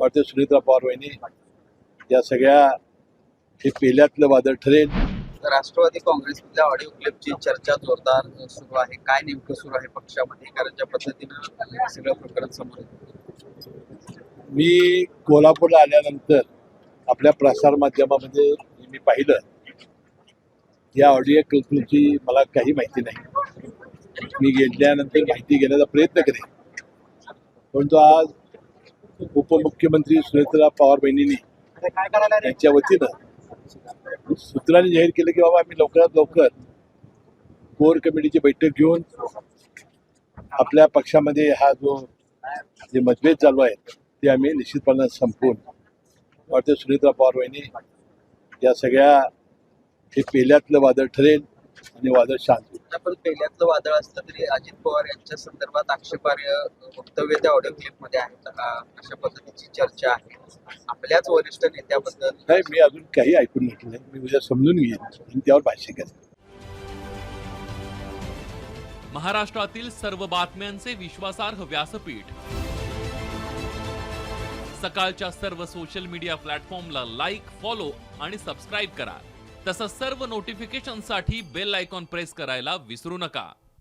वाटतं सुनेत्रा पवार वहिनी या सगळ्या हे पेल्यातलं वादळ ठरेल. राष्ट्रवादी काँग्रेसमधल्या ऑडिओ क्लिपची चर्चा जोरदार सुरू आहे. काय नेमकं सुरू आहे पक्षामध्ये, कारण ज्या पद्धतीनं सगळं प्रकरण समोर येतं? मी कोल्हापूरला आल्यानंतर आपल्या प्रसार माध्यमामध्ये मी पाहिलं, या ऑडिओ क्लिपची मला काही माहिती नाही. मी गेल्यानंतर माहिती घेण्याचा प्रयत्न करेन, परंतु आज उपमुख्यमंत्री सुनेत्रा पवार बहिणींनी यांच्या वतीनं सूत्रांनी जाहीर केलं की बाबा आम्ही लवकरात लवकर कोर कमिटीची बैठक घेऊन आपल्या पक्षामध्ये हा जो जे मतभेद चालू आहेत ते आम्ही निश्चितपणे संपवून वाटतं सुनेत्रा पवार वहिनी या सगळ्या हे पेल्यातलं वादळ ठरेल आणि वादळ शांत होईल. पण पहिल्यातलं वादळ असलं तरी अजित पवार यांच्या संदर्भात आक्षेपार्ह वक्तव्य त्या ऑडिओ क्लिपमध्ये आहेत. अशा पद्धतीची चर्चा आहे. आपल्याच वरिष्ठ नेत्याबद्दल नाही, मी अजून काही ऐकून घेतलं नाही. मी उद्या समजून घेईन आणि त्यावर भाष्य करेन. महाराष्ट्रातील सर्व बातम्यांचे विश्वासार्ह व्यासपीठ, सकाळच्या सर्व सोशल मीडिया प्लॅटफॉर्मला लाईक, फॉलो आणि सबस्क्राईब करा. तसंच सर्व नोटिफिकेशनसाठी बेल आयकॉन प्रेस करायला विसरू नका.